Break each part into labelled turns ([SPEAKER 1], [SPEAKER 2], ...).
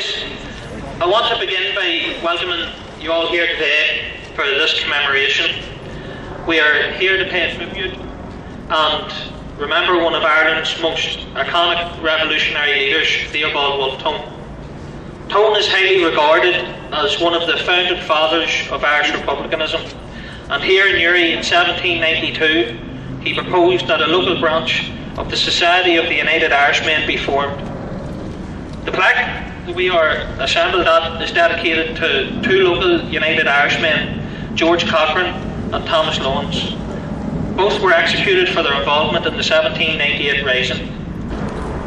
[SPEAKER 1] colleagues, I want to begin by welcoming you all here today for this commemoration. We are here to pay a tribute and remember one of Ireland's most iconic revolutionary leaders, Theobald Wolfe Tone. Tone is highly regarded as one of the founding fathers of Irish republicanism, and here in Uri in 1792 he proposed that a local branch of the Society of the United Irishmen be formed. The plaque that we are assembled at is dedicated to two local United Irishmen, George Cochrane and Thomas Lawrence. Both were executed for their involvement in the 1798 Rising.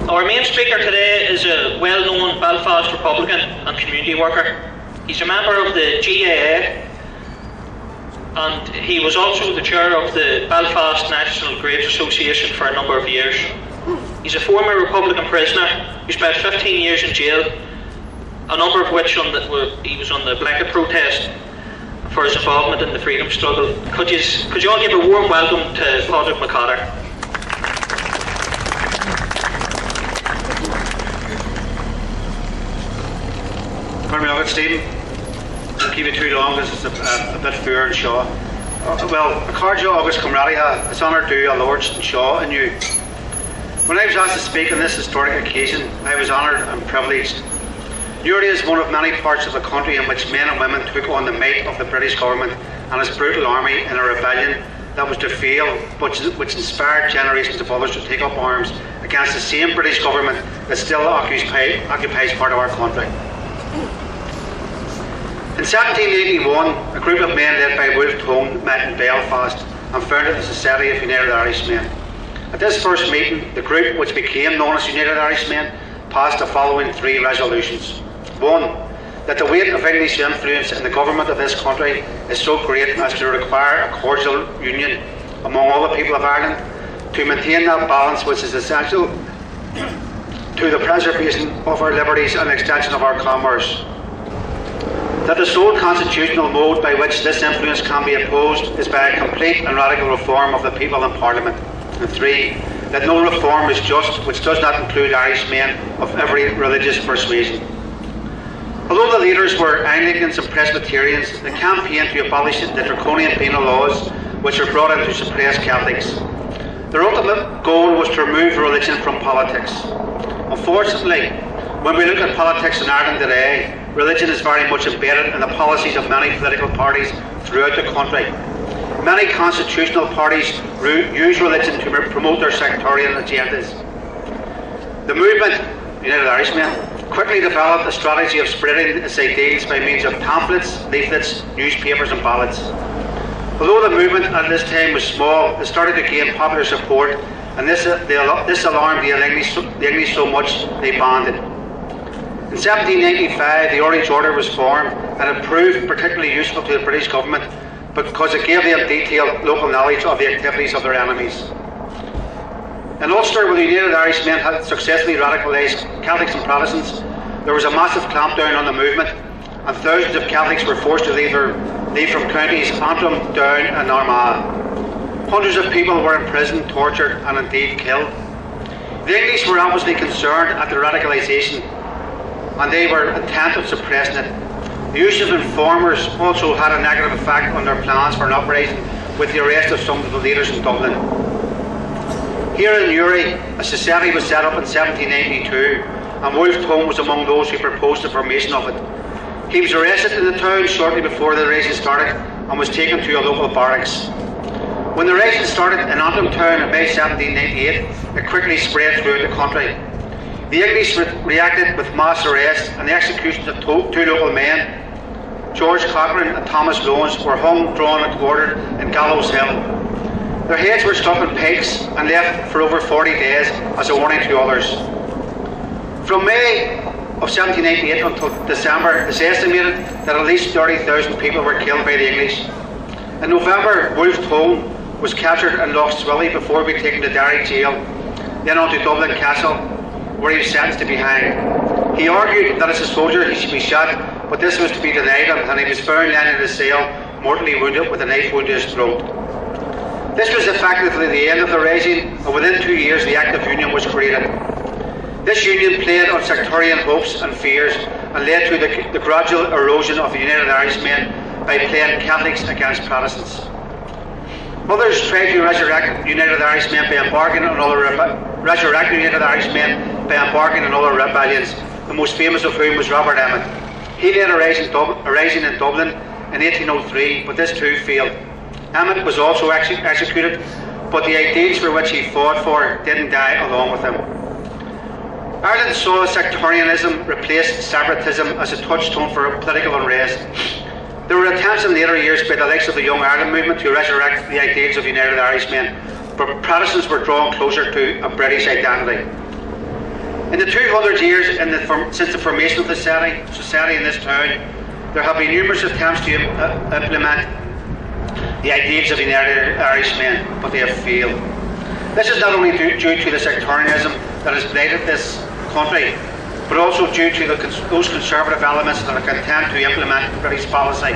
[SPEAKER 1] Our main speaker today is a well-known Belfast Republican and community worker. He's a member of the GAA and he was also the chair of the Belfast National Grapes Association for a number of years. He's a former Republican prisoner who spent 15 years in jail, a number of which he was on the blanket protest for his involvement in the freedom struggle. Could you all give a warm welcome to Padraig McCotter?
[SPEAKER 2] Pardon me, Stephen. Don't keep it too long because it's a bit fair and Shaw. Well, a Carja August Cumradia, it's honour due a Lords and Shaw and you. When I was asked to speak on this historic occasion, I was honoured and privileged. Uri is one of many parts of the country in which men and women took on the might of the British government and its brutal army in a rebellion that was to fail, but which inspired generations of others to take up arms against the same British government that still occupies part of our country. In 1781, a group of men led by Wolfe Tone met in Belfast and founded the Society of United Irishmen. At this first meeting, the group, which became known as United Irishmen, passed the following three resolutions. 1. That the weight of English influence in the government of this country is so great as to require a cordial union among all the people of Ireland to maintain that balance which is essential to the preservation of our liberties and extension of our commerce. That the sole constitutional mode by which this influence can be opposed is by a complete and radical reform of the people in Parliament. And 3. That no reform is just which does not include Irishmen of every religious persuasion. Although the leaders were Anglicans and Presbyterians, they campaigned to abolish the draconian penal laws which were brought in to suppress Catholics. Their ultimate goal was to remove religion from politics. Unfortunately, when we look at politics in Ireland today, religion is very much embedded in the policies of many political parties throughout the country. Many constitutional parties use religion to promote their sectarian agendas. The movement, United Irishmen, quickly developed a strategy of spreading its ideals by means of pamphlets, leaflets, newspapers and ballots. Although the movement at this time was small, it started to gain popular support, and this alarmed the English so much they banded. In 1795, the Orange Order was formed, and it proved particularly useful to the British government because it gave them detailed local knowledge of the activities of their enemies. In Ulster, where the United Irishmen had successfully radicalised Catholics and Protestants, there was a massive clampdown on the movement, and thousands of Catholics were forced to leave from counties Antrim, Down and Armagh. Hundreds of people were imprisoned, tortured and indeed killed. The English were obviously concerned at the radicalisation, and they were intent on suppressing it. The use of informers also had a negative effect on their plans for an operation with the arrest of some of the leaders in Dublin. Here in Uri, a society was set up in 1792 and Wolfe Tone was among those who proposed the formation of it. He was arrested in the town shortly before the rising started and was taken to a local barracks. When the rising started in Antrim town in May 1798, it quickly spread throughout the country. The English reacted with mass arrests and the executions of two local men, George Cochrane and Thomas Lawrence, were hung, drawn and quartered in Gallows Hill. Their heads were stuck in pikes and left for over 40 days as a warning to others. From May of 1788 until December, it's estimated that at least 30,000 people were killed by the English. In November, Wolfe Tone was captured in Lough Swilly before being taken to Derry jail, then on to Dublin Castle, where he was sentenced to be hanged. He argued that as a soldier he should be shot, but this was to be denied him, and he was found lying in his cell, mortally wounded with a knife wound to his throat. This was effectively the end of the Rising, and within 2 years the Act of Union was created. This union played on sectarian hopes and fears and led to the gradual erosion of the United Irishmen by playing Catholics against Protestants. Others tried to resurrect United Irishmen by embarking on other rebellions, the most famous of whom was Robert Emmet. He led a rising in Dublin in 1803, but this too failed. Emmet was also executed, but the ideals for which he fought for didn't die along with him. Ireland saw sectarianism replace separatism as a touchstone for political unrest. There were attempts in later years by the likes of the Young Ireland movement to resurrect the ideals of United Irishmen, but Protestants were drawn closer to a British identity. In the 200 years since the formation of the society in this town, there have been numerous attempts to implement the ideals of United Irishmen, but they have failed. This is not only due to the sectarianism that has blighted this country, but also due to those conservative elements that are content to implement British policy.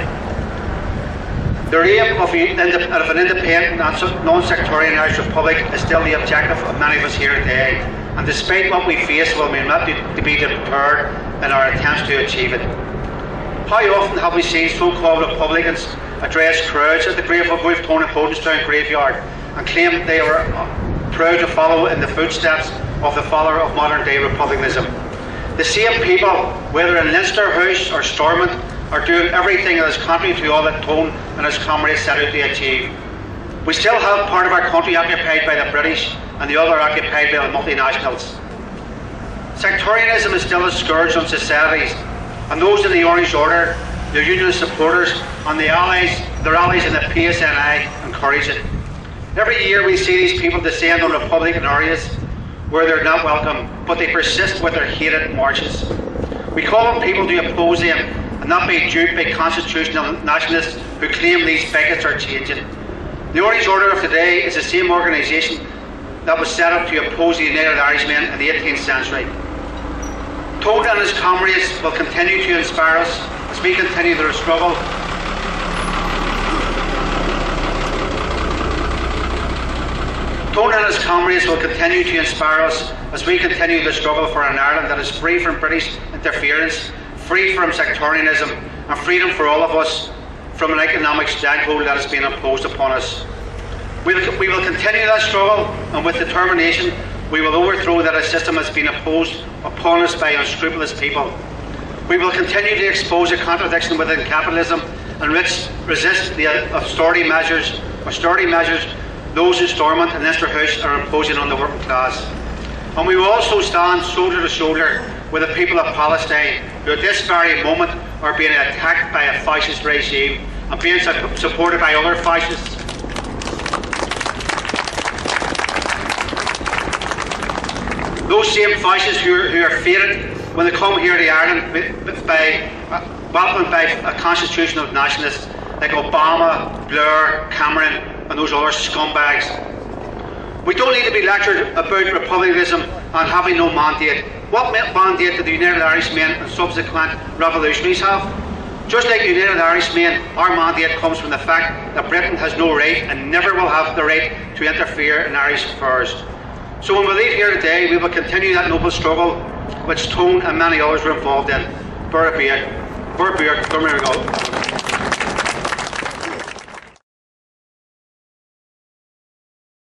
[SPEAKER 2] The aim of an independent, non-sectarian Irish Republic is still the objective of many of us here today, and despite what we face, we will not be deterred in our attempts to achieve it. How often have we seen so-called Republicans address crowds at the grave of Wolfe Tone and Hodenstown graveyard and claim they were proud to follow in the footsteps of the father of modern-day republicanism? The same people, whether in Leinster House or Stormont, are doing everything that is contrary to all that Tone and his comrades set out to achieve. We still have part of our country occupied by the British and the other occupied by the multinationals. Sectarianism is still a scourge on societies, and those in the Orange Order, their union supporters, and their allies in the PSNI encourage it. Every year we see these people descend on Republican areas where they're not welcome, but they persist with their hated marches. We call on people to oppose them and not be duped by constitutional nationalists who claim these bigots are changing. The Orange Order of today is the same organisation that was set up to oppose the United Irishmen in the 18th century. Tone and his comrades will continue to inspire us as we continue their struggle. Tone and his comrades will continue to inspire us as we continue the struggle for an Ireland that is free from British interference, free from sectarianism, and freedom for all of us from an economic stranglehold that has been imposed upon us. We will continue that struggle, and with determination we will overthrow that a system has been imposed upon us by unscrupulous people. We will continue to expose a contradiction within capitalism and resist the austerity measures those in Stormont and Leinster House are imposing on the working class. And we will also stand shoulder to shoulder with the people of Palestine, who at this very moment are being attacked by a fascist regime and being supported by other fascists. Those same fascists who are fated when they come here to Ireland welcomed by a constitution of nationalists like Obama, Blair, Cameron and those other scumbags. We don't need to be lectured about republicanism and having no mandate. What mandate did the United Irishmen and subsequent revolutionaries have? Just like the United Irishmen, our mandate comes from the fact that Britain has no right and never will have the right to interfere in Irish affairs. So when we leave here today, we will continue that noble struggle which Tone and many others were involved in. Bura Bia, Bura Bia,